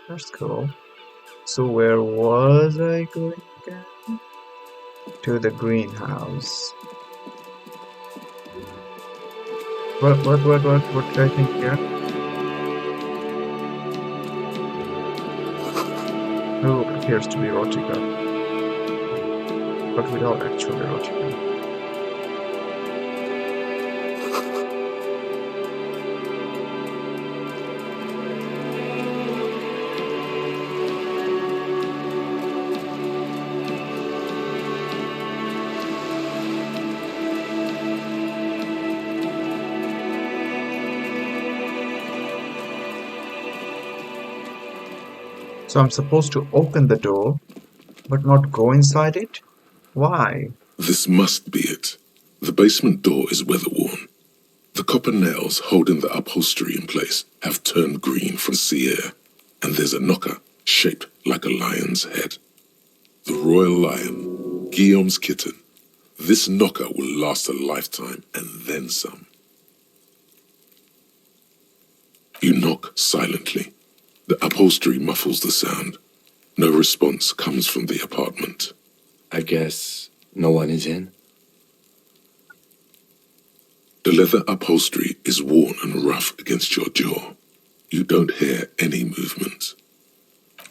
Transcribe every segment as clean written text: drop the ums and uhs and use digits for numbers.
That's cool. So where was I going again? To the greenhouse. What did I think here? Who appears to be Rotica, but without actually Rotica. So I'm supposed to open the door, but not go inside it? Why? This must be it. The basement door is weather-worn. The copper nails holding the upholstery in place have turned green from sea air, and there's a knocker shaped like a lion's head. The royal lion, Guillaume's kitten. This knocker will last a lifetime and then some. You knock silently. The upholstery muffles the sound. No response comes from the apartment. I guess no one is in. The leather upholstery is worn and rough against your jaw. You don't hear any movement.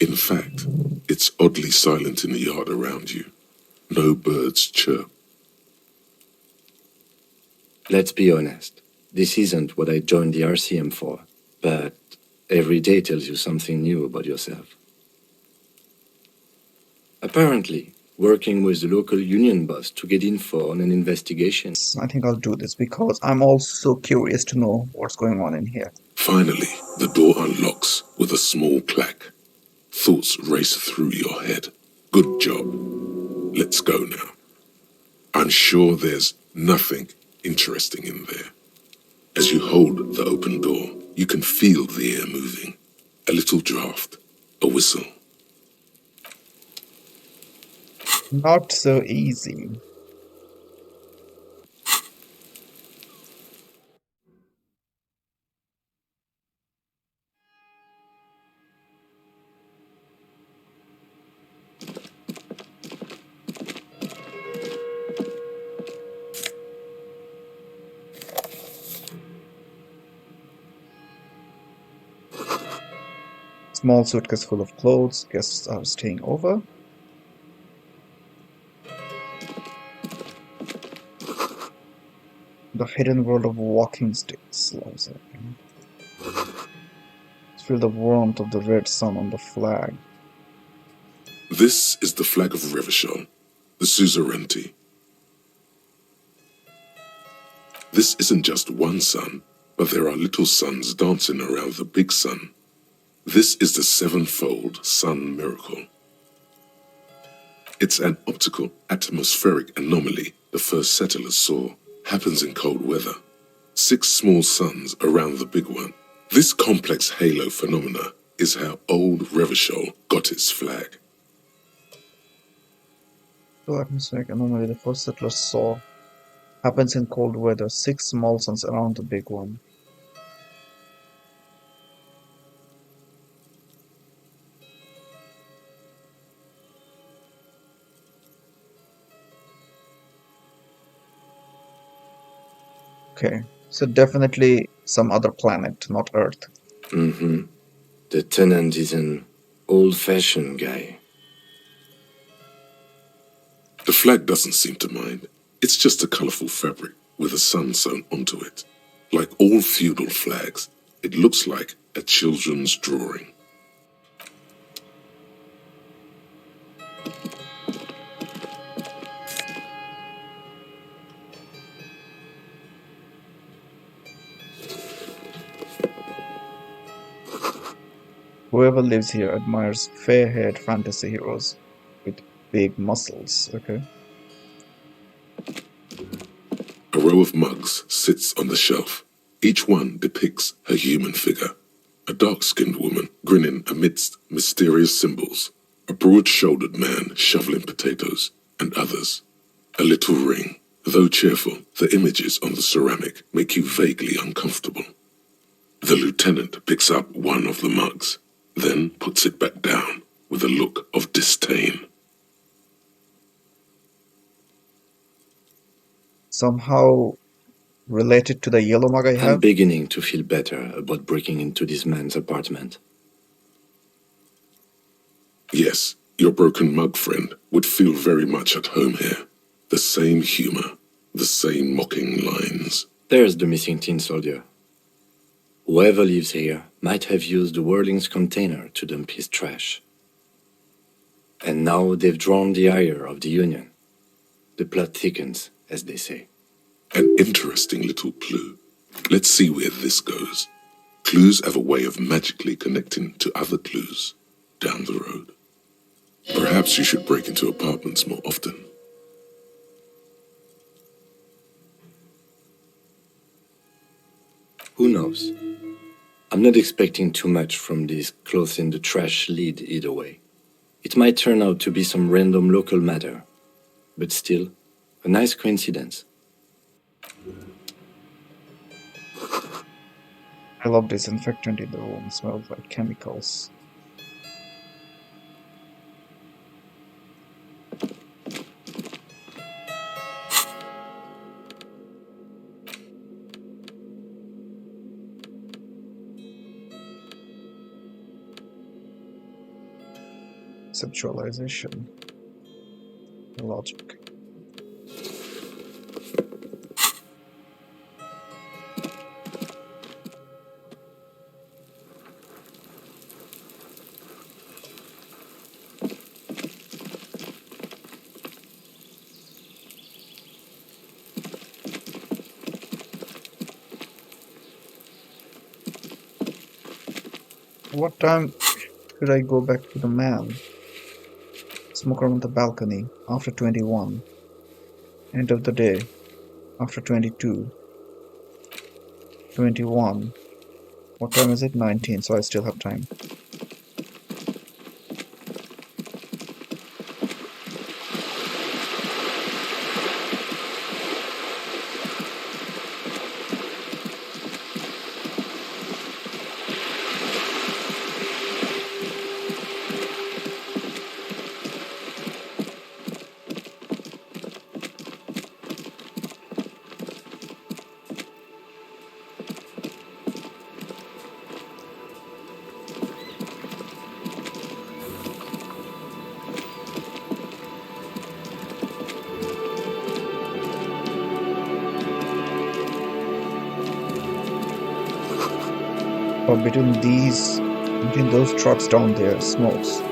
In fact, it's oddly silent in the yard around you. No birds chirp. Let's be honest. This isn't what I joined the RCM for, but every day tells you something new about yourself. Apparently, working with the local union boss to get info on an investigation. I think I'll do this because I'm also curious to know what's going on in here. Finally, the door unlocks with a small clack. Thoughts race through your head. Good job. Let's go now. I'm sure there's nothing interesting in there. As you hold the open door, you can feel the air moving. A little draft, a whistle. Not so easy. Small suitcase full of clothes. Guests are staying over. The hidden world of walking sticks. Feel the warmth of the red sun on the flag. This is the flag of Revachol, the suzerainty. This isn't just one sun, but there are little suns dancing around the big sun. This is the sevenfold sun miracle. It's an optical atmospheric anomaly the first settlers saw. Happens in cold weather. 6 small suns around the big one. This complex halo phenomena is how old Revachol got its flag. The atmospheric anomaly the first settlers saw happens in cold weather. 6 small suns around the big one. Okay, so definitely some other planet, not Earth. Mm-hmm. The tenant is an old-fashioned guy. The flag doesn't seem to mind. It's just a colorful fabric with a sun sewn onto it. Like all feudal flags, it looks like a children's drawing. Whoever lives here admires fair-haired fantasy heroes with big muscles, okay? A row of mugs sits on the shelf. Each one depicts a human figure. A dark-skinned woman grinning amidst mysterious symbols. A broad-shouldered man shoveling potatoes, and others. A little ring. Though cheerful, the images on the ceramic make you vaguely uncomfortable. The lieutenant picks up one of the mugs. then puts it back down with a look of disdain. Somehow related to the yellow mug I I'm have? beginning to feel better about breaking into this man's apartment. Yes, your broken mug friend would feel very much at home here. The same humor, the same mocking lines. There's the missing tin soldier. Whoever lives here might have used the Whirling's container to dump his trash. And now they've drawn the ire of the Union. The plot thickens, as they say. An interesting little clue. Let's see where this goes. Clues have a way of magically connecting to other clues down the road. Perhaps you should break into apartments more often. Who knows? I'm not expecting too much from this clothes in the trash lead either way. It might turn out to be some random local matter, but still, a nice coincidence. I love disinfectant in the room. Smells like chemicals. Conceptualization. Logic. What time should I go back to the man? Smoke around the balcony after 21. End of the day after 22. 21. What time is it? 19, so I still have time. But between those trucks down there, smokes.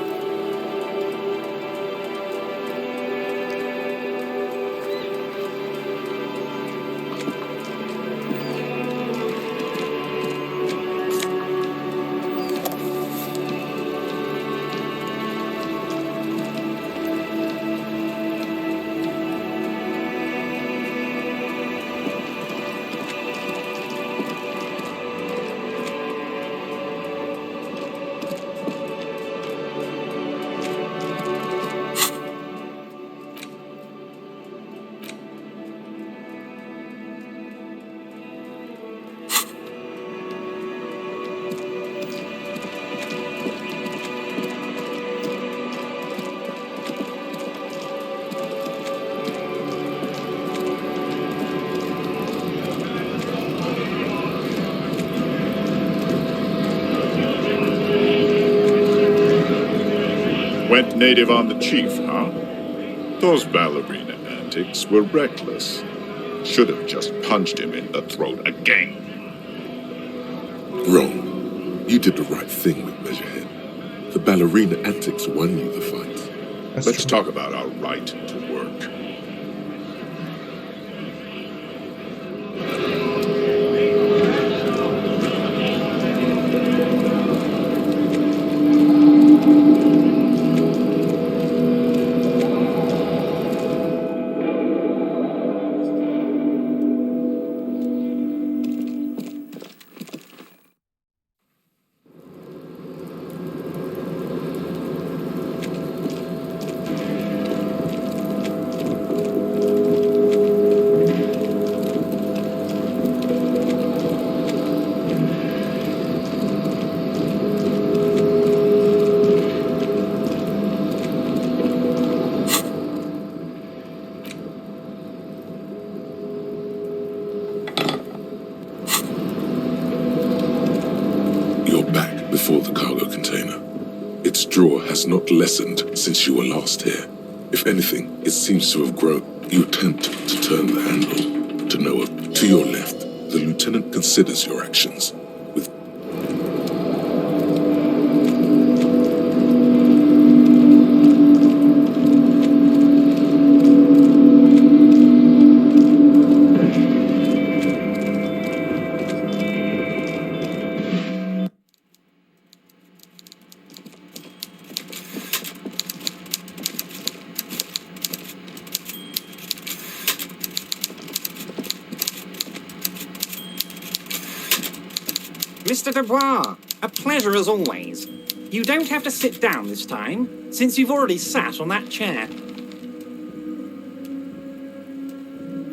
Went native on the chief, huh? Those ballerina antics were reckless. Should have just punched him in the throat again. Wrong. You did the right thing with Measurehead. The ballerina antics won you the fight. That's Let's true. talk about our right to work. before the cargo container. Its drawer has not lessened since you were last here. If anything, it seems to have grown. You attempt to turn the handle. To Noah, to your left, the lieutenant considers your actions. With Mr. Dubois, a pleasure as always. You don't have to sit down this time, since you've already sat on that chair.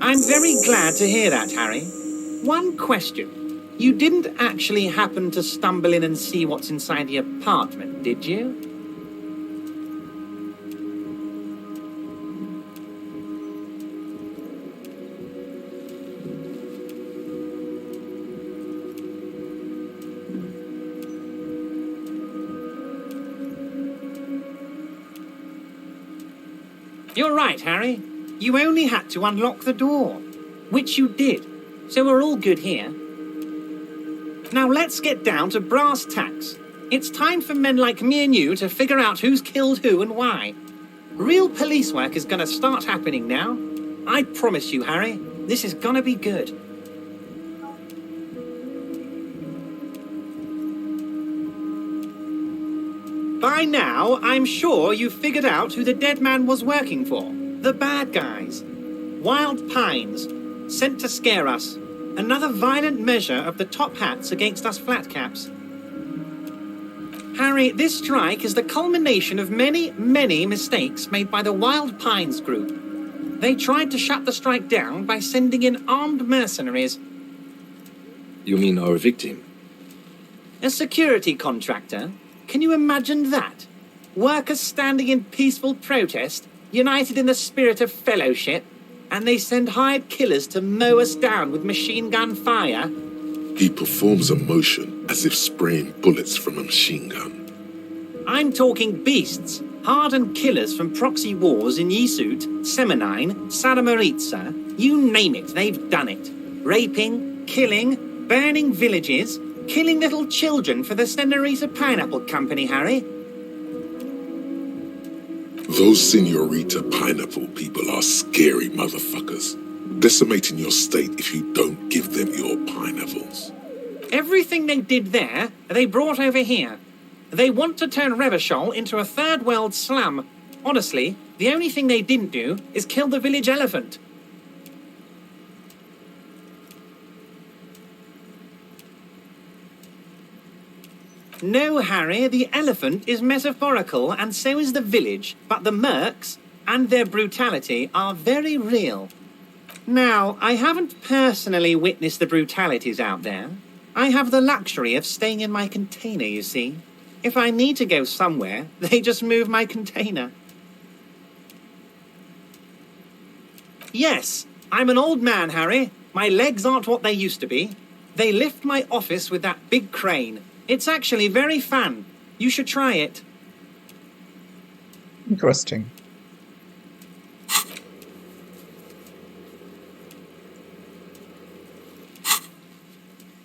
I'm very glad to hear that, Harry. One question. You didn't actually happen to stumble in and see what's inside the apartment, did you? You're right, Harry. You only had to unlock the door, which you did, so we're all good here. Now let's get down to brass tacks. It's time for men like me and you to figure out who's killed who and why. Real police work is going to start happening now. I promise you, Harry, this is going to be good. By now, I'm sure you've figured out who the dead man was working for. The bad guys. Wild Pines. Sent to scare us. Another violent measure of the top hats against us flatcaps. Harry, this strike is the culmination of many, many mistakes made by the Wild Pines group. They tried to shut the strike down by sending in armed mercenaries. You mean our victim? A security contractor. Can you imagine that? Workers standing in peaceful protest, united in the spirit of fellowship, and they send hired killers to mow us down with machine gun fire? he performs a motion as if spraying bullets from a machine gun. I'm talking beasts, hardened killers from proxy wars in Yesut, Semenine, Saramaritsa, you name it, they've done it. Raping, killing, burning villages, killing little children for the Senorita Pineapple Company, Harry. Those Senorita Pineapple people are scary motherfuckers. Decimating your state if you don't give them your pineapples. Everything they did there, they brought over here. They want to turn Revachol into a third world slum. Honestly, the only thing they didn't do is kill the village elephant. No, Harry, the elephant is metaphorical and so is the village, but the mercs and their brutality are very real. Now, I haven't personally witnessed the brutalities out there. I have the luxury of staying in my container, you see. If I need to go somewhere, they just move my container. Yes, I'm an old man, Harry. My legs aren't what they used to be. They lift my office with that big crane. It's actually very fun. You should try it. Interesting.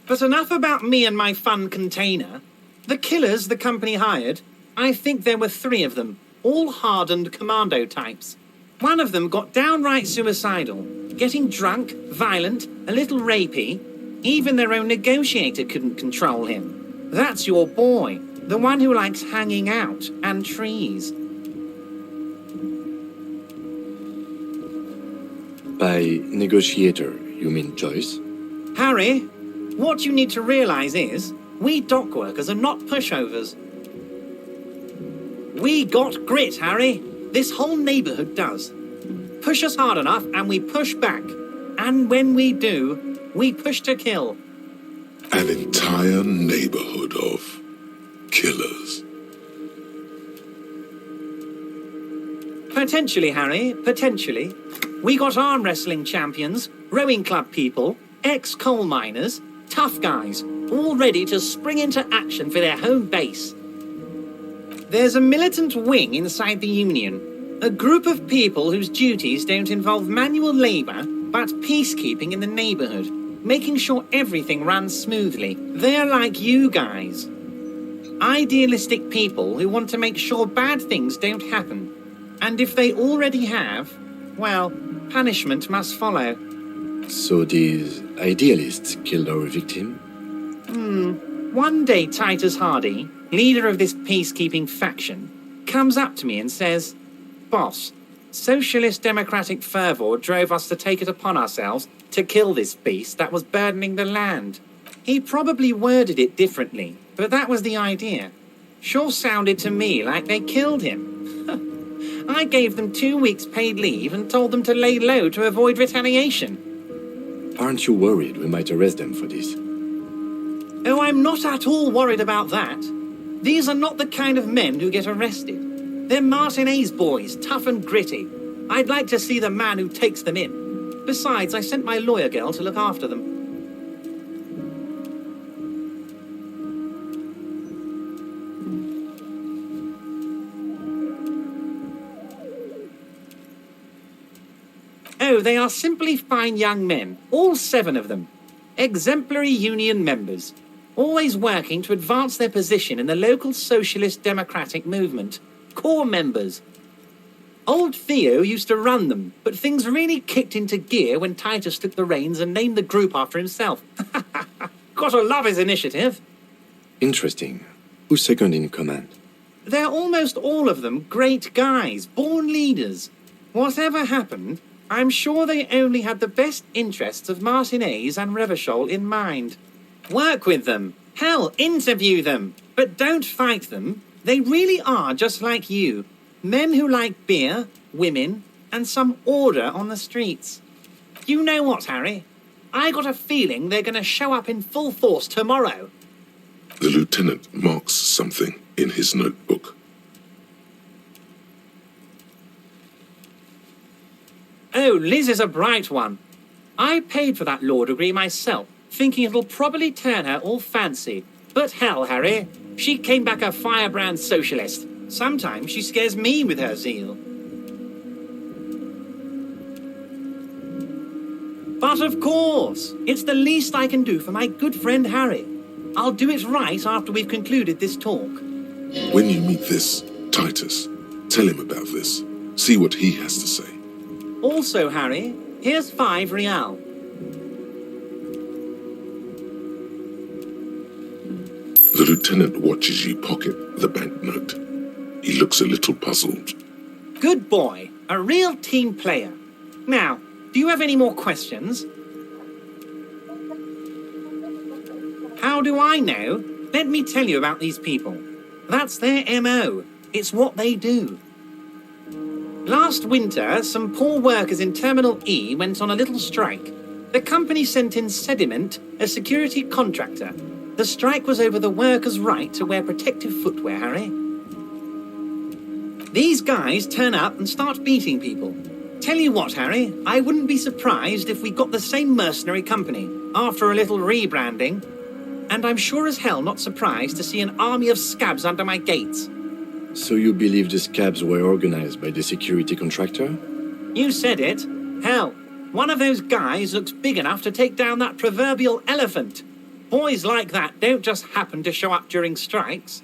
But enough about me and my fun container. The killers the company hired, I think there were 3 of them, all hardened commando types. One of them got downright suicidal, getting drunk, violent, a little rapey. Even their own negotiator couldn't control him. That's your boy, the one who likes hanging out and trees. By negotiator, you mean Joyce? Harry, what you need to realize is, we dock workers are not pushovers. We got grit, Harry. This whole neighborhood does. Push us hard enough and we push back. And when we do, we push to kill. An entire neighborhood of killers. Potentially, Harry, potentially. We got arm wrestling champions, rowing club people, ex-coal miners, tough guys, all ready to spring into action for their home base. There's a militant wing inside the Union, a group of people whose duties don't involve manual labour, but peacekeeping in the neighbourhood, making sure everything runs smoothly. They're like you guys. Idealistic people who want to make sure bad things don't happen. And if they already have, well, punishment must follow. So these idealists killed our victim? One day Titus Hardy, leader of this peacekeeping faction, comes up to me and says, "Boss, socialist democratic fervour drove us to take it upon ourselves to kill this beast that was burdening the land." He probably worded it differently, but that was the idea. Sure sounded to me like they killed him. I gave them 2 weeks paid leave and told them to lay low to avoid retaliation. Aren't you worried we might arrest them for this? Oh, I'm not at all worried about that. These are not the kind of men who get arrested. They're Martinez boys, tough and gritty. I'd like to see the man who takes them in. Besides, I sent my lawyer girl to look after them. Oh, they are simply fine young men, all 7 of them. Exemplary union members, always working to advance their position in the local socialist democratic movement. Core members. Old Theo used to run them, but things really kicked into gear when Titus took the reins and named the group after himself. Gotta love his initiative. Interesting. Who's second in command? They're almost all of them great guys, born leaders. Whatever happened, I'm sure they only had the best interests of Martinez and Revachol in mind. Work with them. Hell, interview them. But don't fight them. They really are just like you. Men who like beer, women, and some order on the streets. You know what, Harry? I got a feeling they're going to show up in full force tomorrow. The lieutenant marks something in his notebook. Oh, Liz is a bright one. I paid for that law degree myself, thinking it'll probably turn her all fancy. But hell, Harry, she came back a firebrand socialist. Sometimes she scares me with her zeal. But of course, it's the least I can do for my good friend Harry. I'll do it right after we've concluded this talk. When you meet this Titus, tell him about this. See what he has to say. Also, Harry, here's 5 real. The lieutenant watches you pocket the banknote. He looks a little puzzled. Good boy, a real team player. Now, do you have any more questions? How do I know? Let me tell you about these people. That's their MO. It's what they do. Last winter, some poor workers in Terminal E went on a little strike. The company sent in Sediment, a security contractor. The strike was over the workers' right to wear protective footwear, Harry. These guys turn up and start beating people. Tell you what, Harry, I wouldn't be surprised if we got the same mercenary company after a little rebranding. And I'm sure as hell not surprised to see an army of scabs under my gates. So you believe the scabs were organized by the security contractor? You said it. Hell, one of those guys looks big enough to take down that proverbial elephant. Boys like that don't just happen to show up during strikes.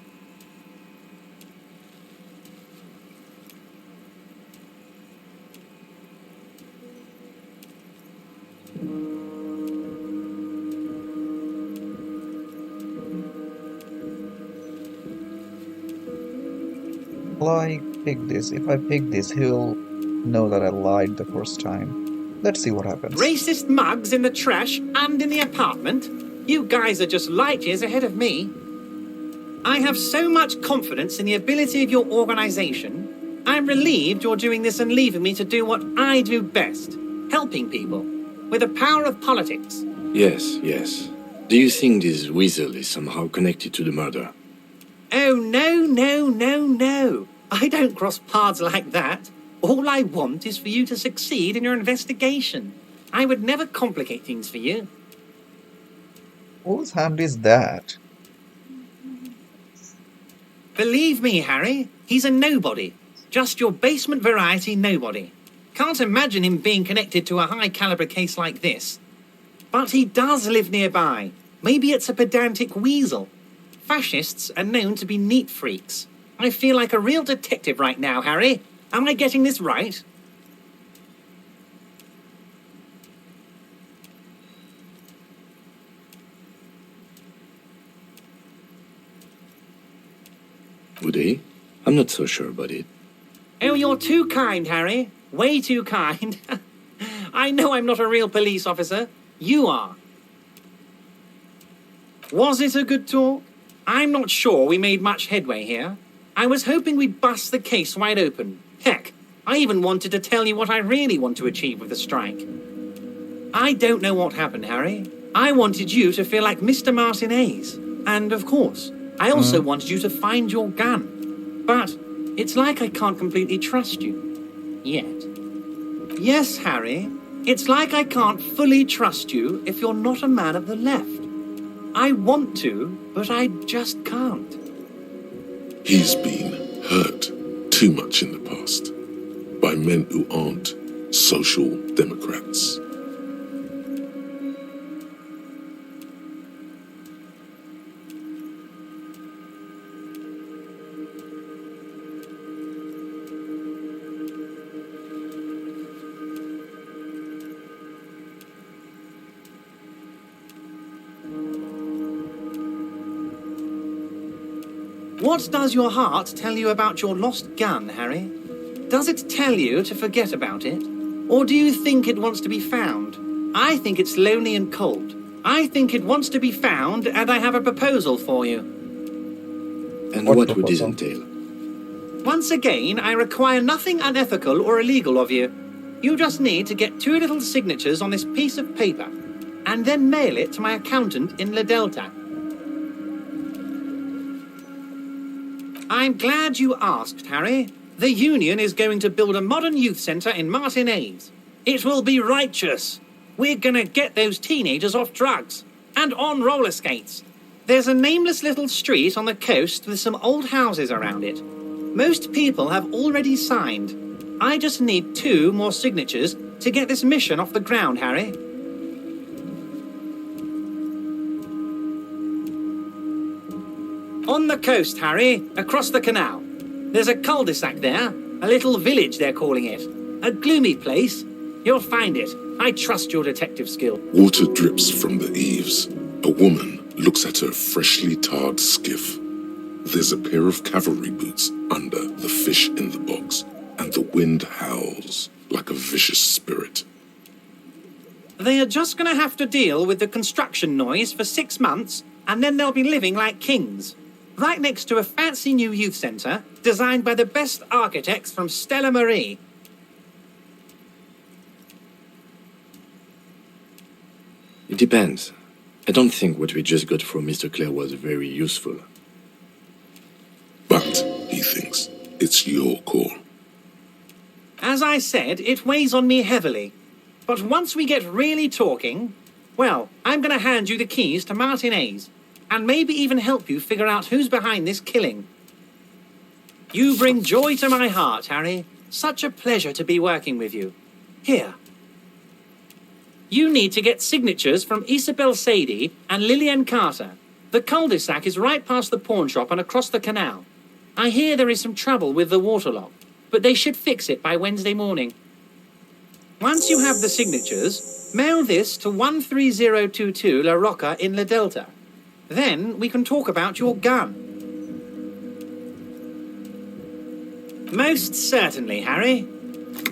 Well, I pick this. If I pick this, he'll know that I lied the first time. Let's see what happens. Racist mugs in the trash and in the apartment? You guys are just light years ahead of me. I have so much confidence in the ability of your organization. I'm relieved you're doing this and leaving me to do what I do best. Helping people. With the power of politics. Yes, yes. Do you think this weasel is somehow connected to the murder? Oh, no. I don't cross paths like that. All I want is for you to succeed in your investigation. I would never complicate things for you. Whose hand is that? Believe me, Harry, he's a nobody. Just your basement variety nobody. Can't imagine him being connected to a high caliber case like this. But he does live nearby. Maybe it's a pedantic weasel. Fascists are known to be neat freaks. I feel like a real detective right now, Harry. Am I getting this right? Would he? I'm not so sure about it. Oh, you're too kind, Harry. Way too kind. I know I'm not a real police officer. You are. Was it a good talk? I'm not sure we made much headway here. I was hoping we'd bust the case wide open. Heck, I even wanted to tell you what I really want to achieve with the strike. I don't know what happened, Harry. I wanted you to feel like Mr. Martinez. And, of course, I also wanted you to find your gun. But it's like I can't completely trust you. Yet. Yes, Harry. It's like I can't fully trust you if you're not a man of the left. I want to, but I just can't. He's been hurt too much in the past by men who aren't social democrats. What does your heart tell you about your lost gun, Harry? Does it tell you to forget about it? Or do you think it wants to be found? I think it's lonely and cold. I think it wants to be found, and I have a proposal for you. And What what would this proposal? entail? Once again, I require nothing unethical or illegal of you. You just need to get 2 little signatures on this piece of paper, and then mail it to my accountant in La Delta. I'm glad you asked, Harry. The Union is going to build a modern youth centre in Martinez. It will be righteous. We're gonna get those teenagers off drugs and on roller skates. There's a nameless little street on the coast with some old houses around it. Most people have already signed. I just need 2 more signatures to get this mission off the ground, Harry. On the coast, Harry, across the canal. There's a cul-de-sac there, a little village they're calling it. A gloomy place. You'll find it. I trust your detective skill. Water drips from the eaves. A woman looks at her freshly tarred skiff. There's a pair of cavalry boots under the fish in the box, and the wind howls like a vicious spirit. They are just going to have to deal with the construction noise for 6 months, and then they'll be living like kings. Right next to a fancy new youth centre, designed by the best architects from Stella Marie. It depends. I don't think what we just got from Mr. Clare was very useful. But, he thinks, it's your call. As I said, it weighs on me heavily. But once we get really talking, well, I'm going to hand you the keys to Martinez, and maybe even help you figure out who's behind this killing. You bring joy to my heart, Harry. Such a pleasure to be working with you. Here. You need to get signatures from Isabel Sadie and Lillian Carter. The cul-de-sac is right past the pawn shop and across the canal. I hear there is some trouble with the waterlock, but they should fix it by Wednesday morning. Once you have the signatures, mail this to 13022 La Rocca in La Delta. Then we can talk about your gun. Most certainly, Harry.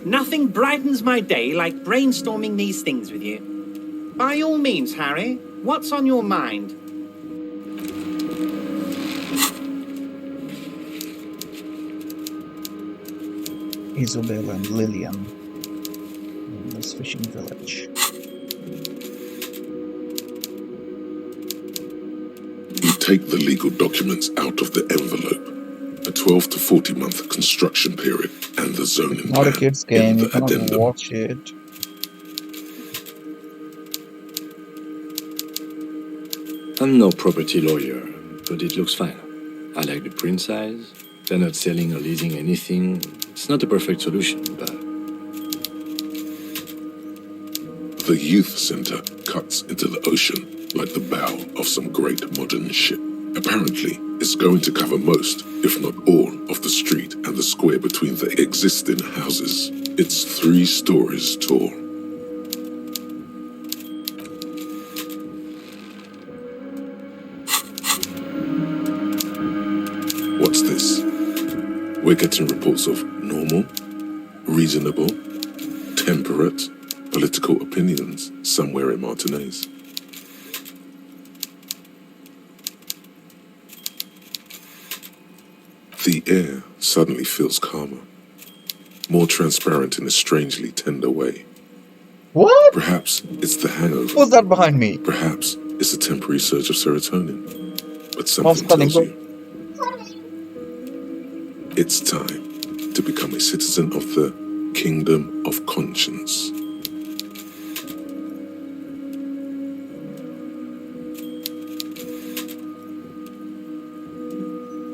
Nothing brightens my day like brainstorming these things with you. By all means, Harry, what's on your mind? Isabel and Lillian in this fishing village. You take the legal documents out of the envelope. A 12 to 40 month construction period and the zoning Not a plan kid's in game, you the cannot addendum. watch it. I'm no property lawyer, but it looks fine. I like the print size. They're not selling or leasing anything. It's not a perfect solution, but The youth center cuts into the ocean like the bow of some great modern ship. Apparently, it's going to cover most, if not all, of the street and the square between the existing houses. It's 3 stories tall. What's this? We're getting reports of normal, reasonable, temperate, political opinions somewhere in Martinez. The air suddenly feels calmer, more transparent in a strangely tender way. What? Perhaps it's the hangover. What's that behind me? Perhaps it's a temporary surge of serotonin. But Mouse something calling. tells you it's time to become a citizen of the Kingdom of Conscience.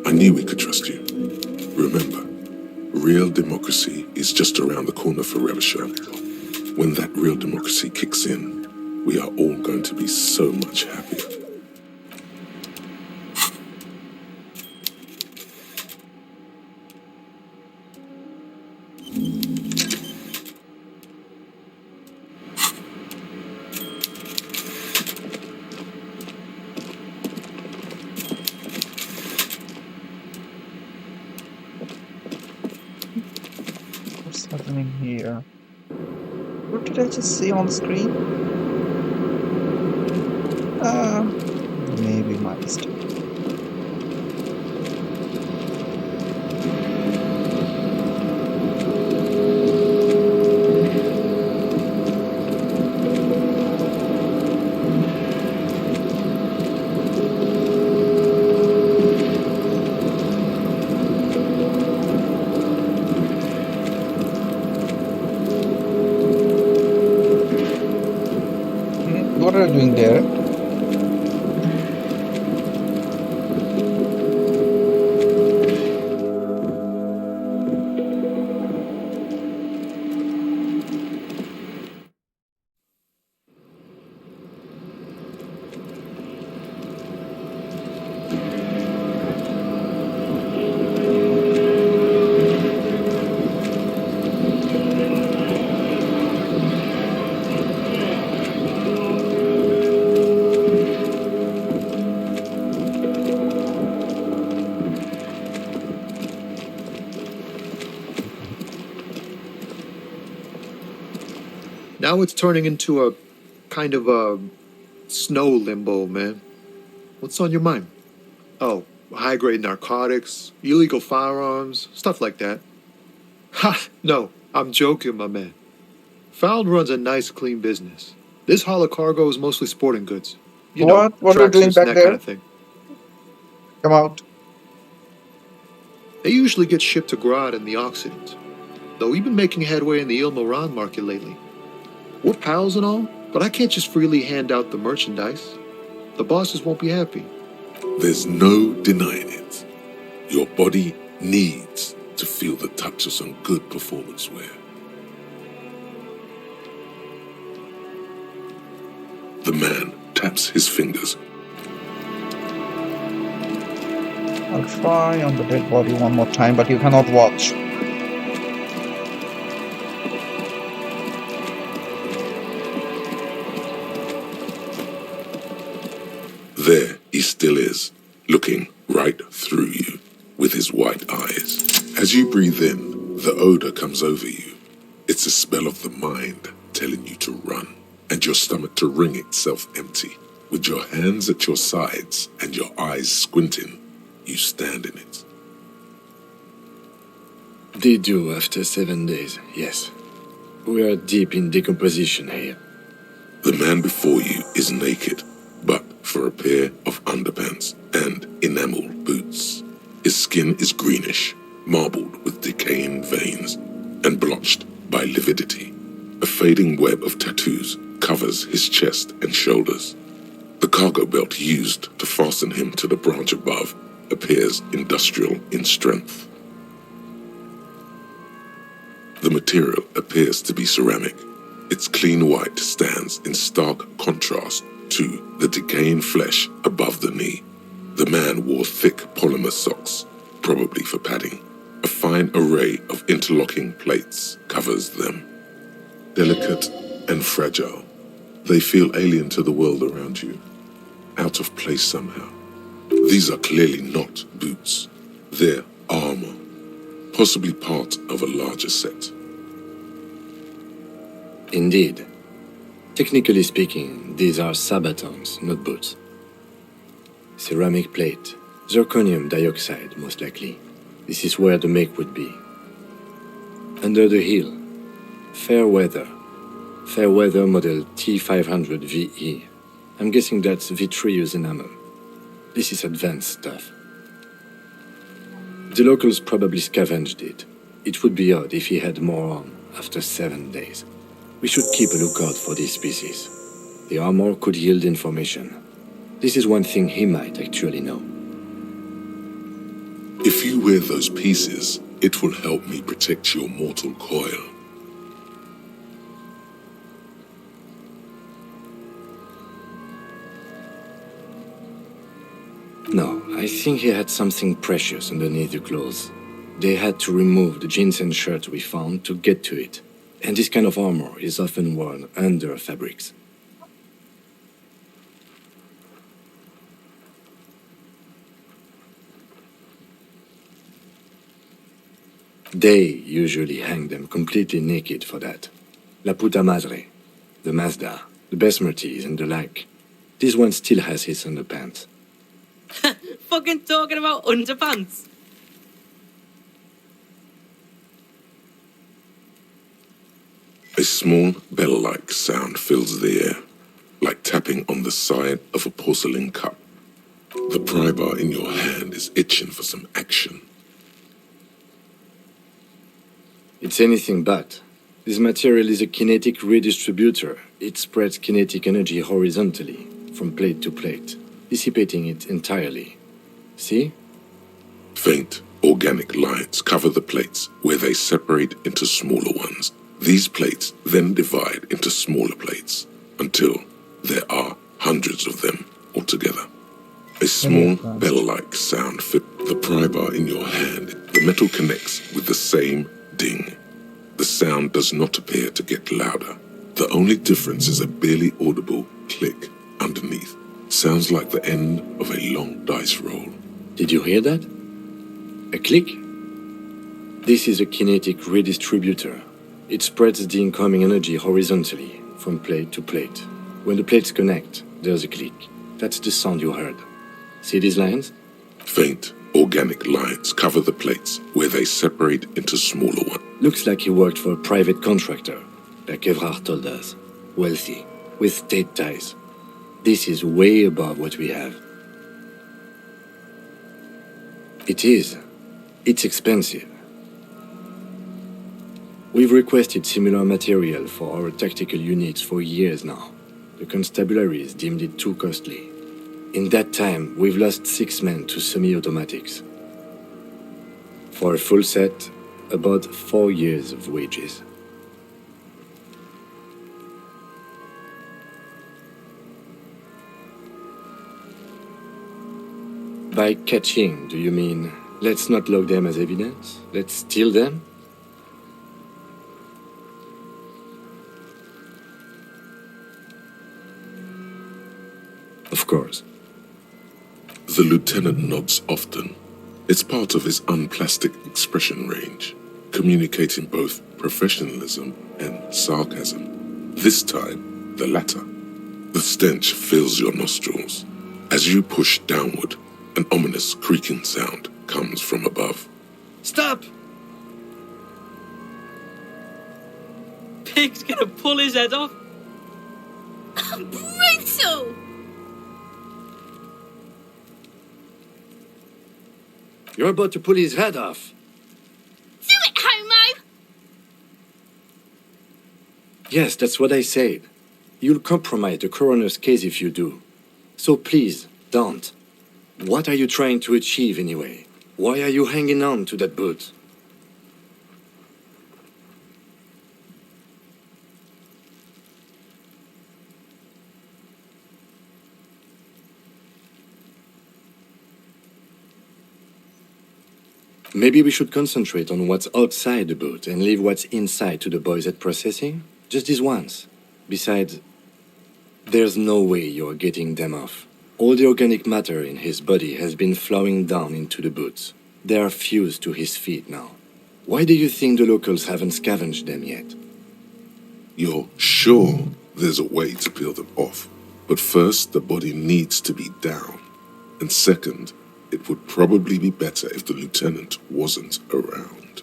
I knew we could trust you. Remember, real democracy is just around the corner for Revachol. When that real democracy kicks in, we are all going to be so much happier. What's happening here? What did I just see on the screen? Maybe my mistake. What are you doing there? Now it's turning into a kind of a snow limbo, man. What's on your mind? Oh, high-grade narcotics, illegal firearms, stuff like that. Ha! No, I'm joking, my man. Found runs a nice, clean business. This haul of cargo is mostly sporting goods. You know, What are you doing tracksuits back and that there? kind of thing. Come out. They usually get shipped to Grad and the Occident, though we've been making headway in the Il Moran market lately. We're pals and all, but I can't just freely hand out the merchandise. The bosses won't be happy. There's no denying it. Your body needs to feel the touch of some good performance wear. The man taps his fingers. I'll try on the dead body one more time, but you cannot watch. There he still is, looking right through you with his white eyes. As you breathe in, the odor comes over you. It's a spell of the mind telling you to run, and your stomach to wring itself empty. With your hands at your sides and your eyes squinting, you stand in it. they do after 7 days, yes. We are deep in decomposition here. The man before you is naked, but for a pair of underpants and enamel boots. His skin is greenish, marbled with decaying veins, and blotched by lividity. A fading web of tattoos covers his chest and shoulders. The cargo belt used to fasten him to the branch above appears industrial in strength. The material appears to be ceramic. Its clean white stands in stark contrast to the decaying flesh above the knee. The man wore thick polymer socks, probably for padding. A fine array of interlocking plates covers them. Delicate and fragile, they feel alien to the world around you, out of place somehow. These are clearly not boots. They're armor, possibly part of a larger set. Indeed. Technically speaking, these are sabatons, not boots. Ceramic plate, zirconium dioxide, most likely. This is where the make would be. Under the heel, fair weather model T500 VE. I'm guessing that's vitreous enamel. This is advanced stuff. The locals probably scavenged it. It would be odd if he had more on after 7 days. We should keep a lookout for these species. The armor could yield information. This is one thing he might actually know. If you wear those pieces, it will help me protect your mortal coil. No, I think he had something precious underneath the clothes. They had to remove the jeans and shirts we found to get to it. And this kind of armor is often worn under fabrics. They usually hang them completely naked for that. La puta madre, the Mazda, the Besmerties and the like. This one still has his underpants. Fucking talking about underpants. A small bell-like sound fills the air, like tapping on the side of a porcelain cup. The pry bar in your hand is itching for some action. It's anything but. This material is a kinetic redistributor. It spreads kinetic energy horizontally, from plate to plate, dissipating it entirely. See? Faint, organic lines cover the plates where they separate into smaller ones. These plates then divide into smaller plates until there are hundreds of them altogether. A small bell-like sound fits the pry bar in your hand. The metal connects with the same ding. The sound does not appear to get louder. The only difference is a barely audible click underneath. Sounds like the end of a long dice roll. Did you hear that? A click? This is a kinetic redistributor. It spreads the incoming energy horizontally, from plate to plate. When the plates connect, there's a click. That's the sound you heard. See these lines? Faint, organic lines cover the plates where they separate into smaller ones. Looks like he worked for a private contractor, like Evrard told us. Wealthy, with state ties. This is way above what we have. It is. It's expensive. We've requested similar material for our tactical units for years now. The constabularies deemed it too costly. In that time, we've lost 6 men to semi-automatics. For a full set, about 4 years of wages. By catching, do you mean, let's not log them as evidence? Let's steal them? Of course. The lieutenant nods often. It's part of his unplastic expression range, communicating both professionalism and sarcasm. This time, the latter. The stench fills your nostrils. As you push downward, an ominous creaking sound comes from above. Stop! Pig's gonna pull his head off. Brutal! You're about to pull his head off. Do it, homo! Yes, that's what I said. You'll compromise the coroner's case if you do. So please, don't. What are you trying to achieve anyway? Why are you hanging on to that boot? Maybe we should concentrate on what's outside the boot and leave what's inside to the boys at processing? Just this once. Besides, there's no way you're getting them off. All the organic matter in his body has been flowing down into the boots. They are fused to his feet now. Why do you think the locals haven't scavenged them yet? You're sure there's a way to peel them off, but first the body needs to be down. And second, it would probably be better if the lieutenant wasn't around.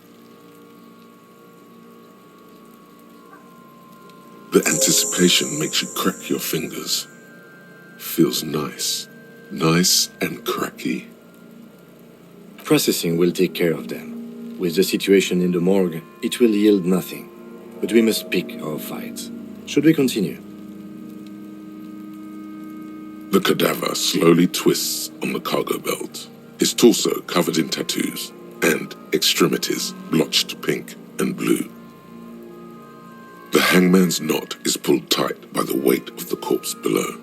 The anticipation makes you crack your fingers. Feels nice. Nice and cracky. Processing will take care of them. With the situation in the morgue, it will yield nothing. But we must pick our fights. Should we continue? The cadaver slowly twists on the cargo belt, his torso covered in tattoos, and extremities blotched pink and blue. The hangman's knot is pulled tight by the weight of the corpse below.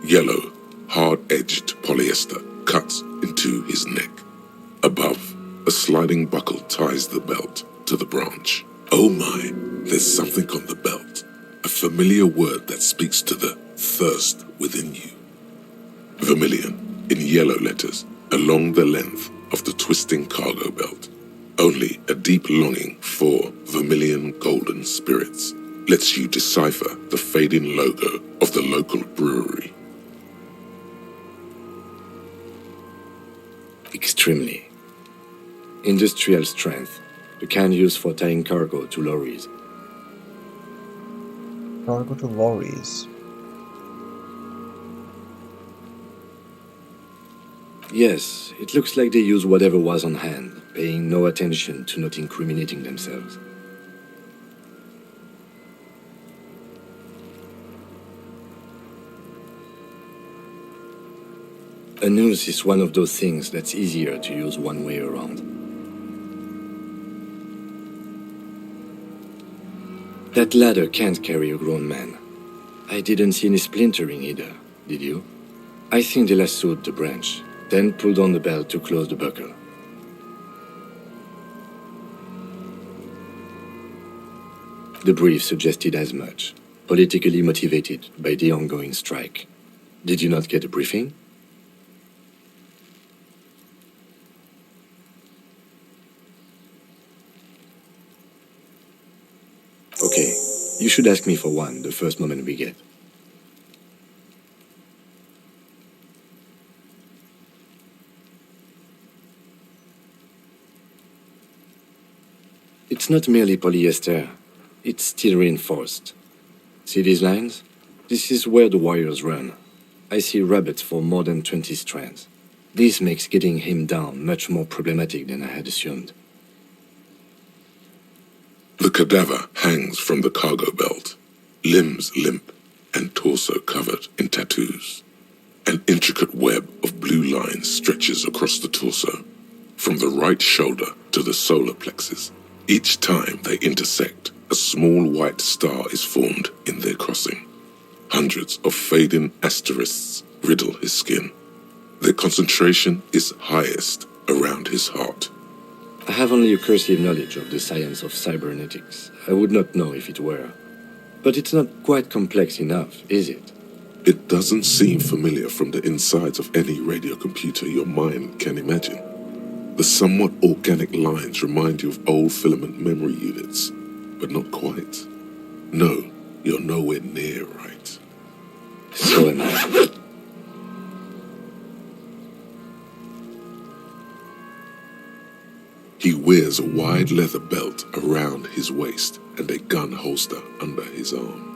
Yellow, hard-edged polyester cuts into his neck. Above, a sliding buckle ties the belt to the branch. Oh my, there's something on the belt. A familiar word that speaks to the thirst within you. Vermilion, in yellow letters, along the length of the twisting cargo belt. Only a deep longing for vermilion golden spirits lets you decipher the fading logo of the local brewery. Extremely. Industrial strength, the kind used for tying cargo to lorries. Cargo to lorries. Yes, it looks like they use whatever was on hand, paying no attention to not incriminating themselves. A noose is one of those things that's easier to use one way around. That ladder can't carry a grown man. I didn't see any splintering either, did you? I think they lassoed the branch, then pulled on the belt to close the buckle. The brief suggested as much, politically motivated by the ongoing strike. Did you not get a briefing? Okay, you should ask me for one the first moment we get. It's not merely polyester, it's steel reinforced. See these lines? This is where the wires run. I see rabbits for more than 20 strands. This makes getting him down much more problematic than I had assumed. The cadaver hangs from the cargo belt, limbs limp and torso covered in tattoos. An intricate web of blue lines stretches across the torso, from the right shoulder to the solar plexus. Each time they intersect, a small white star is formed in their crossing. Hundreds of fading asterisks riddle his skin. Their concentration is highest around his heart. I have only a cursive knowledge of the science of cybernetics. I would not know if it were. But it's not quite complex enough, is it? It doesn't seem familiar from the insides of any radio computer your mind can imagine. The somewhat organic lines remind you of old filament memory units, but not quite. No, you're nowhere near right. So am I. He wears a wide leather belt around his waist and a gun holster under his arm.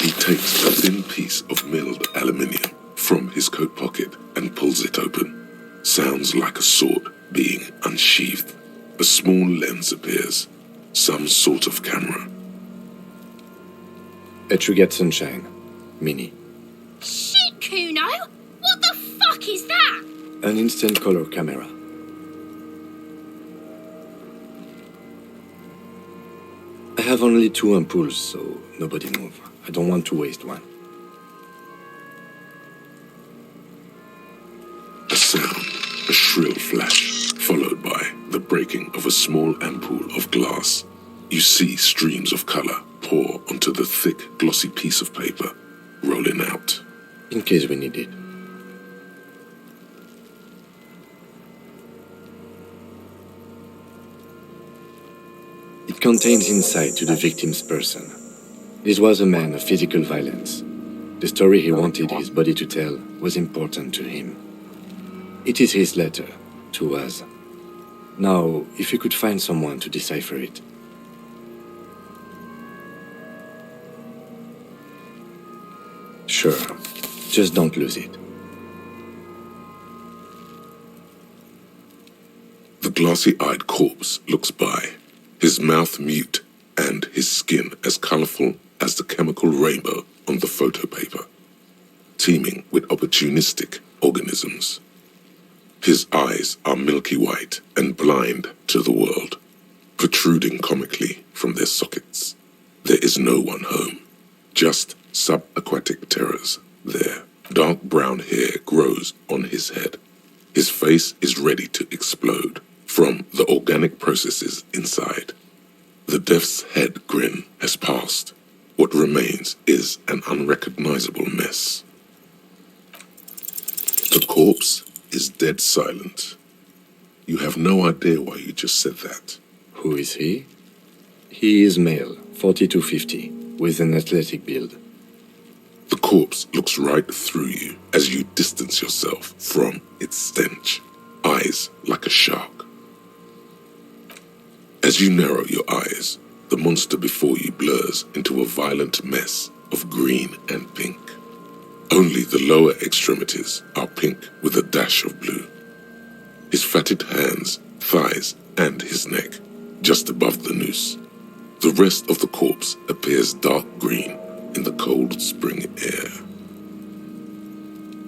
He takes a thin piece of milled aluminium from his coat pocket and pulls it open. Sounds like a sword being unsheathed. A small lens appears, some sort of camera. A True Get Sunshine, Mini. Shit! Kuno! What the fuck is that? An instant color camera. I have only 2 ampoules, so nobody move. I don't want to waste one. A sound, a shrill flash, followed by the breaking of a small ampoule of glass. You see streams of color pour onto the thick, glossy piece of paper, rolling out. In case we need it. It contains insight to the victim's person. This was a man of physical violence. The story he wanted his body to tell was important to him. It is his letter to us. Now, if you could find someone to decipher it. Sure, just don't lose it. The glassy-eyed corpse looks by, his mouth mute and his skin as colorful as the chemical rainbow on the photo paper, teeming with opportunistic organisms. His eyes are milky white and blind to the world, protruding comically from their sockets. There is no one home, just subaquatic terrors there. Dark brown hair grows on his head. His face is ready to explode from the organic processes inside. The death's head grin has passed. What remains is an unrecognizable mess. The corpse is dead silent. You have no idea why you just said that. Who is he? He is male, 40 to 50, with an athletic build. The corpse looks right through you as you distance yourself from its stench, eyes like a shark. As you narrow your eyes, the monster before you blurs into a violent mess of green and pink. Only the lower extremities are pink with a dash of blue. His fatted hands, thighs, and his neck, just above the noose. The rest of the corpse appears dark green in the cold spring air.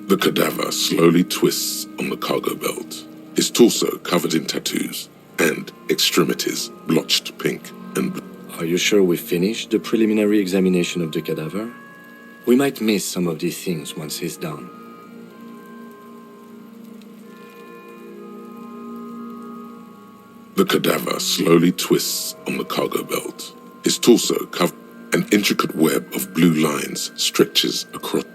The cadaver slowly twists on the cargo belt, his torso covered in tattoos, and extremities blotched pink and blue. Are you sure we finished the preliminary examination of the cadaver? We might miss some of these things once he's done. The cadaver slowly twists on the cargo belt, his torso covered. An intricate web of blue lines stretches across.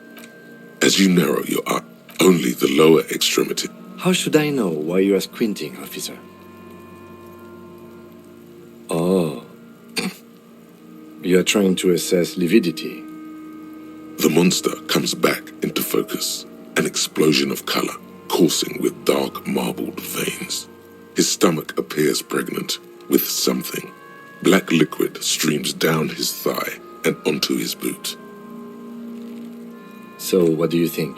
As you narrow your eye, only the lower extremity. How should I know why you are squinting, officer? Oh. You are trying to assess lividity. The monster comes back into focus, an explosion of color, coursing with dark marbled veins. His stomach appears pregnant with something. Black liquid streams down his thigh and onto his boot. So, what do you think?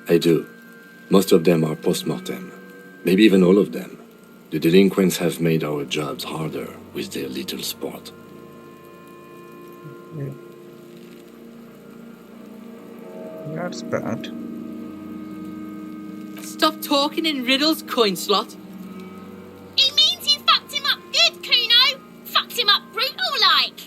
I do. Most of them are post-mortem. Maybe even all of them. The delinquents have made our jobs harder with their little sport. Yeah. That's bad. Stop talking in riddles, coin slot. It means you fucked him up good, Kuno. Fucked him up brutal like.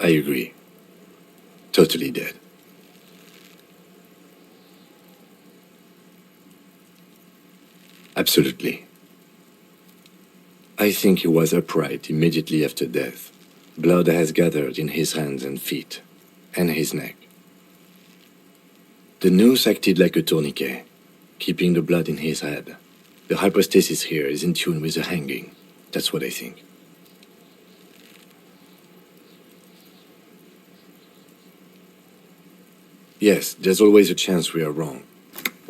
I agree. Totally dead. Absolutely. I think he was upright immediately after death. Blood has gathered in his hands and feet, and his neck. The noose acted like a tourniquet, keeping the blood in his head. The hypostasis here is in tune with the hanging. That's what I think. Yes, there's always a chance we are wrong.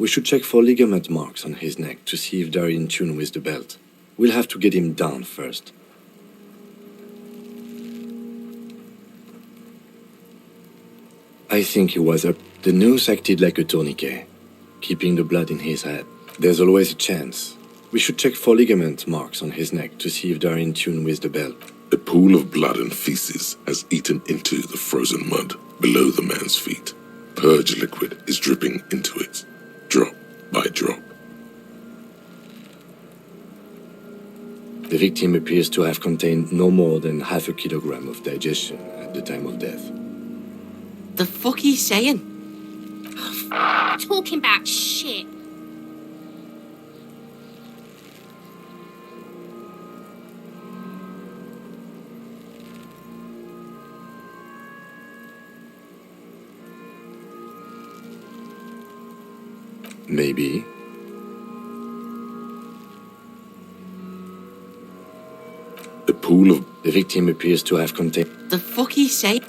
We should check for ligament marks on his neck to see if they're in tune with the belt. We'll have to get him down first. I think he was up. The noose acted like a tourniquet, keeping the blood in his head. There's always a chance. We should check for ligament marks on his neck to see if they're in tune with the belt. A pool of blood and feces has eaten into the frozen mud below the man's feet. Purge liquid is dripping into it, drop by drop. The victim appears to have contained no more than half a kilogram of digestion at the time of death. The fuck are you saying? Talking about shit. Maybe. A pool of... The victim appears to have contained... The fuck are you saying?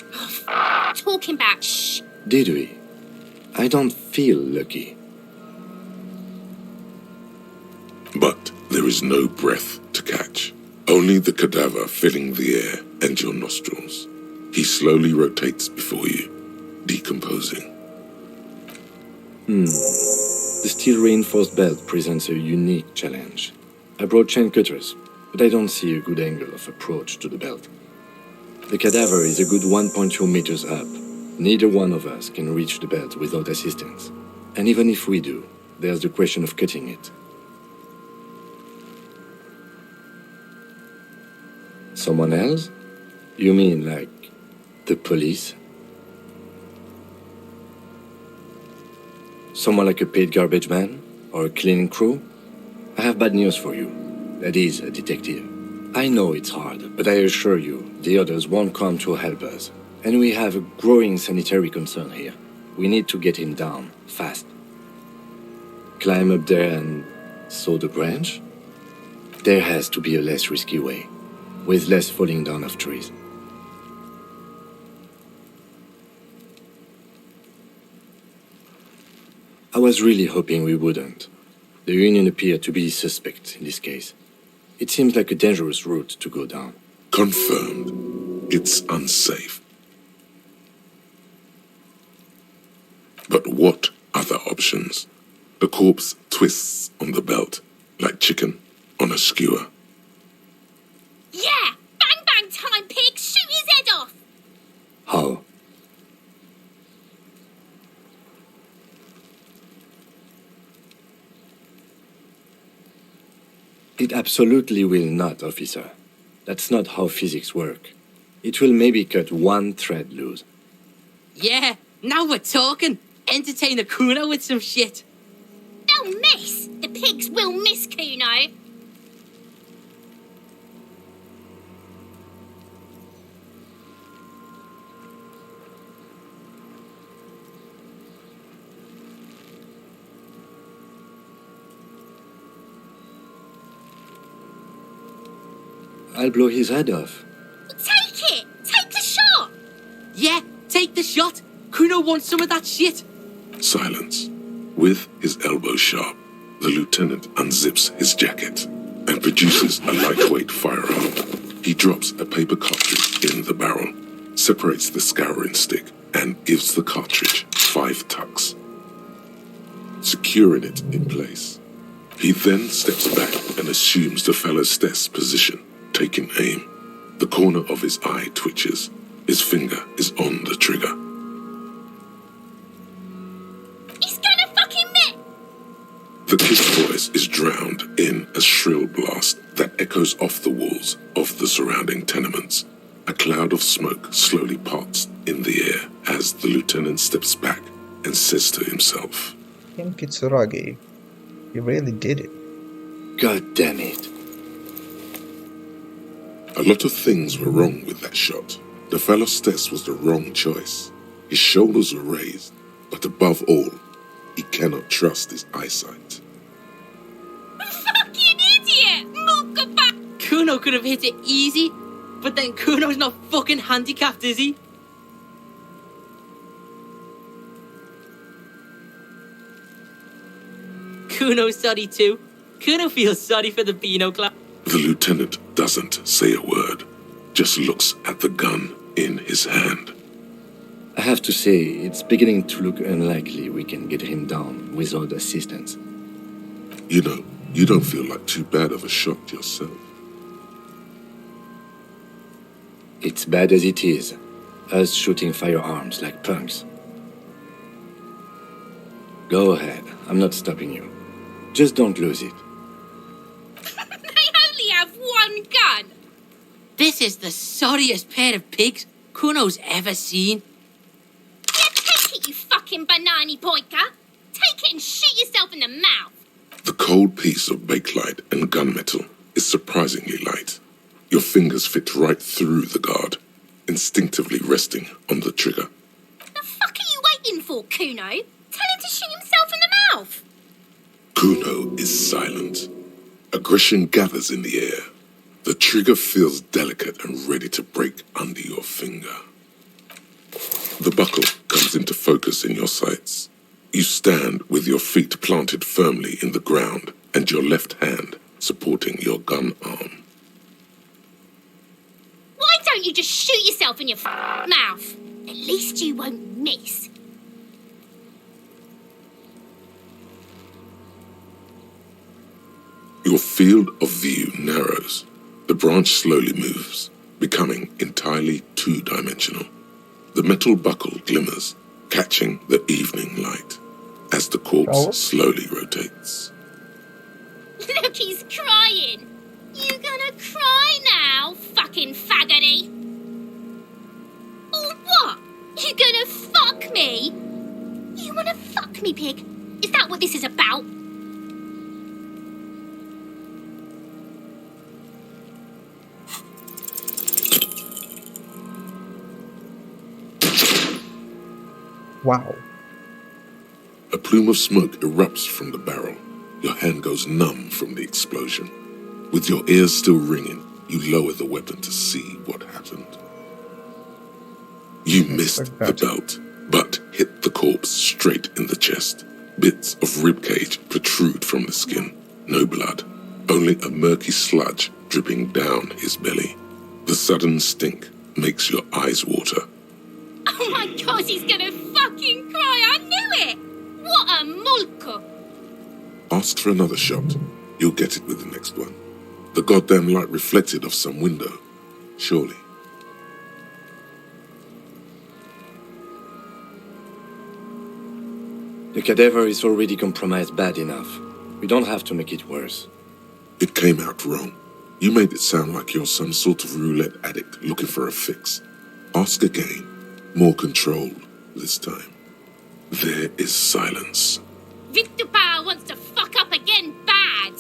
Talking about shit. Did we? I don't feel lucky. But there is no breath to catch. Only the cadaver filling the air and your nostrils. He slowly rotates before you, decomposing. The steel-reinforced belt presents a unique challenge. I brought chain cutters, but I don't see a good angle of approach to the belt. The cadaver is a good 1.2 meters up. Neither one of us can reach the belt without assistance. And even if we do, there's the question of cutting it. Someone else? You mean like the police? Someone like a paid garbage man? Or a cleaning crew? I have bad news for you. That is a detective. I know it's hard, but I assure you, the others won't come to help us. And we have a growing sanitary concern here. We need to get him down, fast. Climb up there and saw the branch? There has to be a less risky way, with less falling down of trees. I was really hoping we wouldn't. The Union appeared to be suspect in this case. It seems like a dangerous route to go down. Confirmed. It's unsafe. But what other options? The corpse twists on the belt, like chicken on a skewer. Yeah! Bang bang time, pig! Shoot his head off! How? It absolutely will not, officer. That's not how physics work. It will maybe cut one thread loose. Yeah, now we're talking. Entertain a Kuno with some shit. They'll miss! The pigs will miss Kuno! I'll blow his head off. Take it! Take the shot! Yeah, take the shot. Kuno wants some of that shit. Silence. With his elbow sharp, the lieutenant unzips his jacket and produces a lightweight firearm. He drops a paper cartridge in the barrel, separates the scouring stick, and gives the cartridge 5 tucks, securing it in place. He then steps back and assumes the fellow's desk position, taking aim. The corner of his eye twitches. His finger is on the trigger. He's gonna fucking miss! The kid's voice is drowned in a shrill blast that echoes off the walls of the surrounding tenements. A cloud of smoke slowly parts in the air as the lieutenant steps back and says to himself, Kim Kitsuragi, you really did it. God damn it. A lot of things were wrong with that shot. The fellow's test was the wrong choice. His shoulders were raised, but above all, he cannot trust his eyesight. Fucking idiot! Mookaba! Kuno could have hit it easy, but then Kuno's not fucking handicapped, is he? Kuno's sorry too. Kuno feels sorry for the Beano Club. The lieutenant doesn't say a word, just looks at the gun in his hand. I have to say, it's beginning to look unlikely we can get him down without assistance. You know, you don't feel like too bad of a shot yourself. It's bad as it is, us shooting firearms like punks. Go ahead, I'm not stopping you. Just don't lose it. They only have one gun. This is the sorriest pair of pigs Kuno's ever seen. Yeah, take it, you fucking banani poika. Take it and shoot yourself in the mouth. The cold piece of bakelite and gunmetal is surprisingly light. Your fingers fit right through the guard, instinctively resting on the trigger. The fuck are you waiting for, Kuno? Tell him to shoot himself in the mouth. Kuno is silent. Aggression gathers in the air. The trigger feels delicate and ready to break under your finger. The buckle comes into focus in your sights. You stand with your feet planted firmly in the ground and your left hand supporting your gun arm. Why don't you just shoot yourself in your mouth? At least you won't miss. Your field of view narrows. The branch slowly moves, becoming entirely two-dimensional. The metal buckle glimmers, catching the evening light as the corpse slowly rotates. Look, he's crying. You gonna cry now, fucking faggoty? Or what? You gonna fuck me? You wanna fuck me, pig? Is that what this is about? Wow. A plume of smoke erupts from the barrel. Your hand goes numb from the explosion. With your ears still ringing, you lower the weapon to see what happened. You missed the belt, but hit the corpse straight in the chest. Bits of ribcage protrude from the skin. No blood, only a murky sludge dripping down his belly. The sudden stink makes your eyes water. Oh my god, he's gonna fucking cry. I knew it. What a mulko. Ask for another shot. You'll get it with the next one. The goddamn light reflected off some window. Surely. The cadaver is already compromised bad enough. We don't have to make it worse. It came out wrong. You made it sound like you're some sort of roulette addict looking for a fix. Ask again. More controlled this time. There is silence. Victupa wants to fuck up again bad.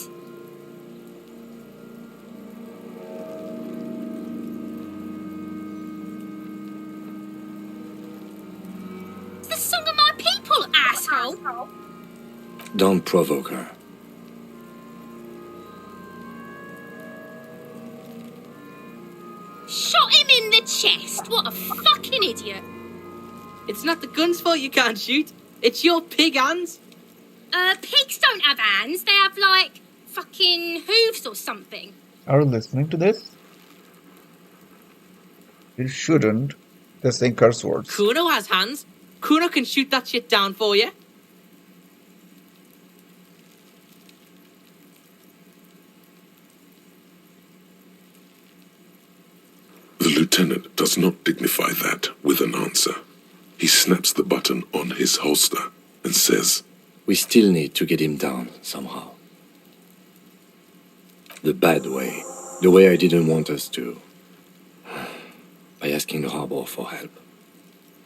It's the song of my people, asshole. Don't provoke her. Shot him in the chest. What a fucking idiot. It's not the gun's fault you can't shoot. It's your pig hands. Pigs don't have hands. They have, like, fucking hooves or something. Are you listening to this? You shouldn't. They're saying curse words. Kuno has hands. Kuno can shoot that shit down for you. The lieutenant does not dignify that with an answer. He snaps the button on his holster and says, We still need to get him down somehow. The bad way. The way I didn't want us to. By asking the harbor for help.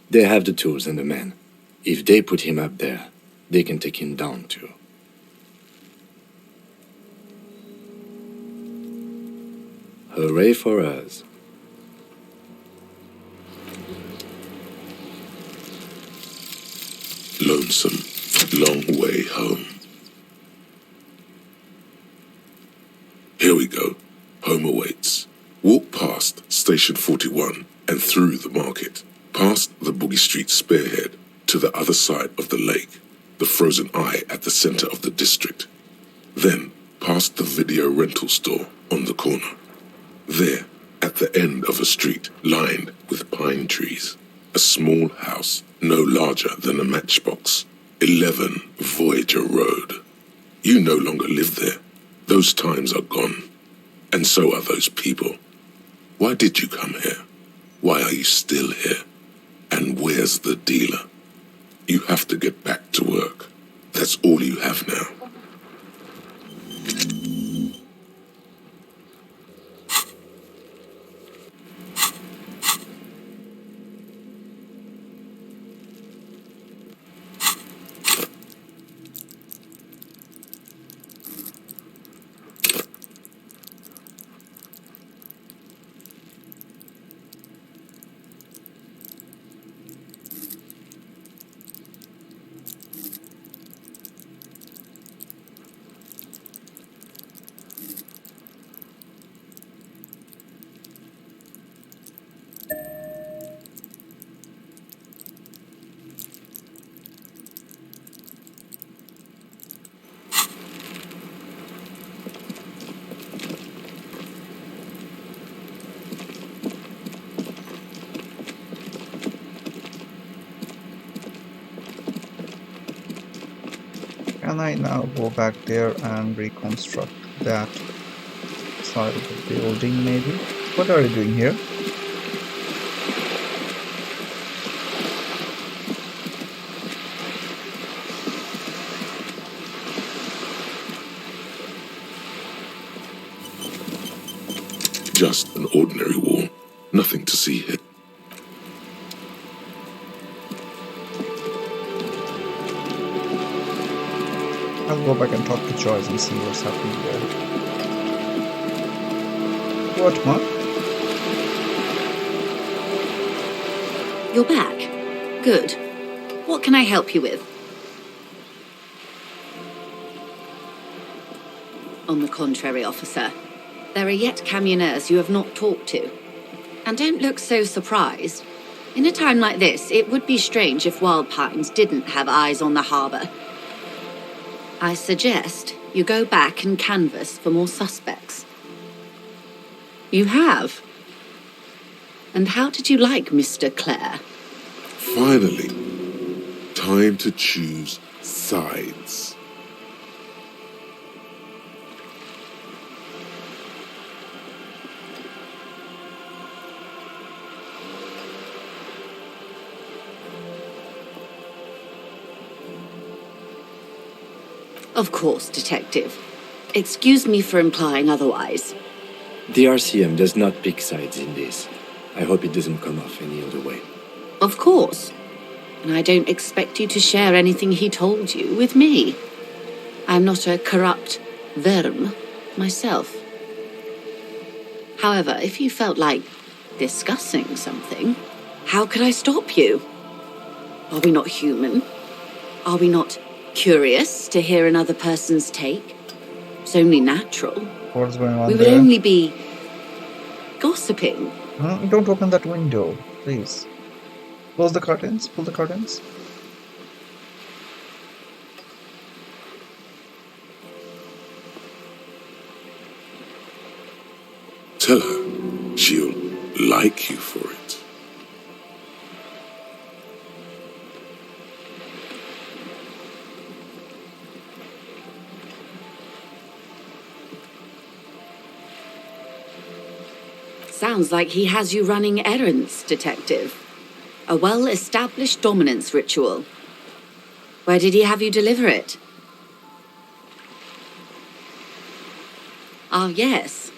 They have the tools and the men. If they put him up there, they can take him down too. Hooray for us. Lonesome, long way home. Here we go. Home awaits. Walk past Station 41 and through the market, past the Boogie Street spearhead to the other side of the lake. the frozen eye at the center of the district. Then, past the video rental store on the corner. There, at the end of a street lined with pine trees, a small house no larger than a matchbox. 11 Voyager Road. You no longer live there. Those times are gone. And so are those people. Why did you come here? Why are you still here? And where's the dealer? You have to get back to work. That's all you have now. Can I now go back there and reconstruct that side of the building, maybe? What are you doing here? Just an ordinary wall. Nothing to see here. I'll go back and talk to Joyce and see what's happening there. What, Mark? You're back. Good. What can I help you with? On the contrary, officer. There are yet camioners you have not talked to. And don't look so surprised. In a time like this, it would be strange if Wild Pines didn't have eyes on the harbour. I suggest you go back and canvass for more suspects. You have? And how did you like Mr. Clare? Finally, time to choose sides. Of course, Detective. Excuse me for implying otherwise. The RCM does not pick sides in this. I hope it doesn't come off any other way. Of course. And I don't expect you to share anything he told you with me. I'm not a corrupt verm myself. However, if you felt like discussing something, how could I stop you? Are we not human? Are we not curious to hear another person's take? It's only natural. What's going on We would there? only be gossiping. Don't open that window, please. Close the curtains. Pull the curtains. Tell her she'll like you for it. Sounds like he has you running errands, Detective. A well-established dominance ritual. Where did he have you deliver it? Ah, yes.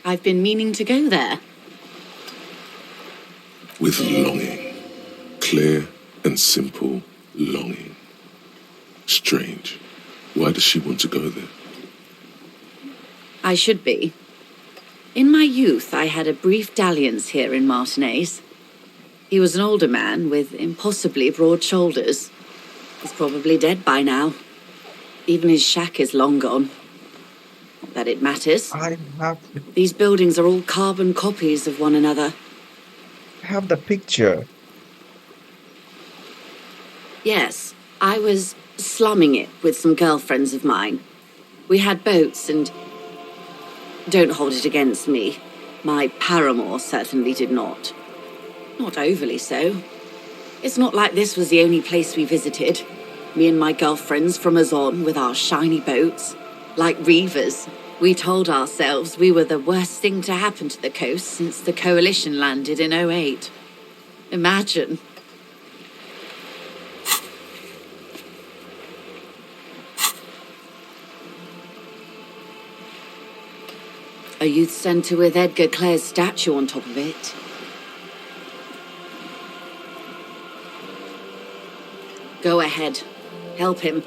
I've been meaning to go there. With longing. Clear and simple longing. Strange. Why does she want to go there? I should be. In my youth, I had a brief dalliance here in Martinez. He was an older man with impossibly broad shoulders. He's probably dead by now. Even his shack is long gone. Not that it matters. I These buildings are all carbon copies of one another. have the picture. Yes, I was slumming it with some girlfriends of mine. We had boats and... Don't hold it against me. My paramour certainly did not. Not overly so. It's not like this was the only place we visited. Me and my girlfriends from Azon with our shiny boats. Like reavers, we told ourselves we were the worst thing to happen to the coast since the Coalition landed in '08. Imagine. A youth centre with Edgar Clare's statue on top of it. Go ahead. Help him.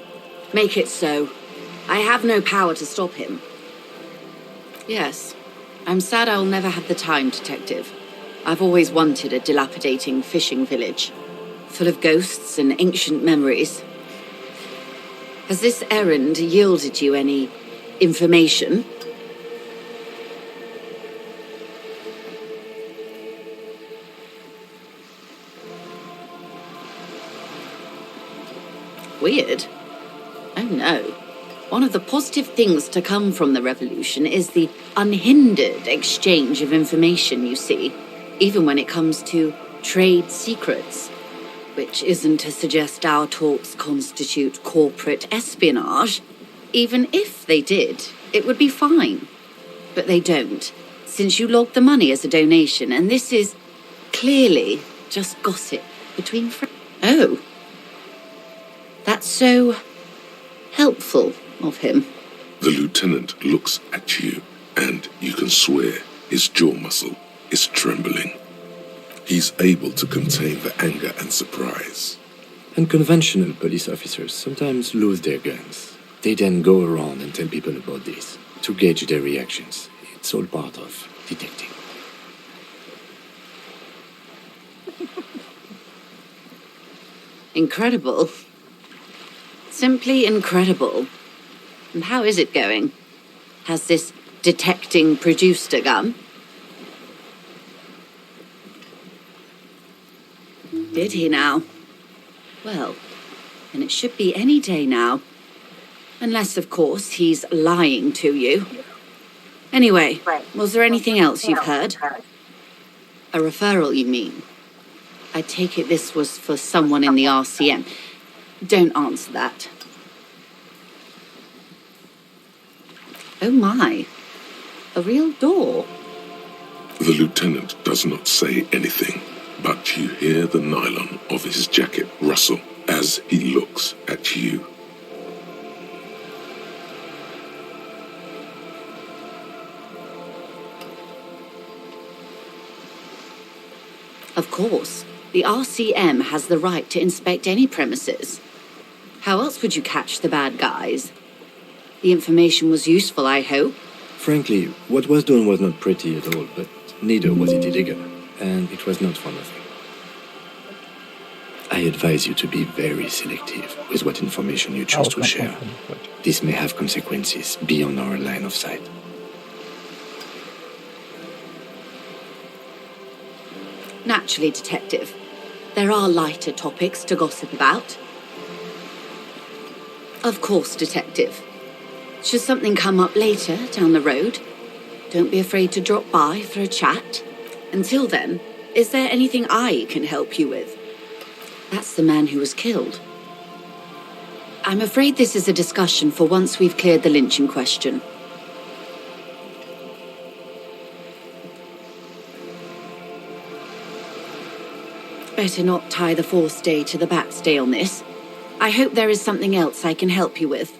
Make it so. I have no power to stop him. Yes. I'm sad I'll never have the time, Detective. I've always wanted a dilapidating fishing village, full of ghosts and ancient memories. Has this errand yielded you any information? Weird. Oh no. One of the positive things to come from the revolution is the unhindered exchange of information, you see, even when it comes to trade secrets, which isn't to suggest our talks constitute corporate espionage. Even if they did, it would be fine. But they don't, since you logged the money as a donation, and this is clearly just gossip between friends. Oh. That's so helpful of him. The lieutenant looks at you, and you can swear his jaw muscle is trembling. He's able to contain the anger and surprise. Unconventional police officers sometimes lose their guns. They then go around and tell people about this to gauge their reactions. It's all part of detecting. Incredible. Simply incredible. And how is it going? Has this detecting produced a gun? Did he now? Well, then it should be any day now. Unless, of course, he's lying to you. Anyway, was there anything else you've heard? A referral, you mean? I take it this was for someone in the RCM. Don't answer that. Oh my. A real door. The lieutenant does not say anything, but you hear the nylon of his jacket rustle as he looks at you. Of course, the RCM has the right to inspect any premises. How else would you catch the bad guys? The information was useful, I hope. Frankly, what was done was not pretty at all, but neither was it illegal, and it was not for nothing. I advise you to be very selective with what information you choose to share. This may have consequences beyond our line of sight. Naturally, Detective. There are lighter topics to gossip about. Of course, Detective. Should something come up later down the road, don't be afraid to drop by for a chat. Until then, is there anything I can help you with? That's the man who was killed. I'm afraid this is a discussion for once we've cleared the lynching question. Better not tie the forestay to the backstay on this. I hope there is something else I can help you with.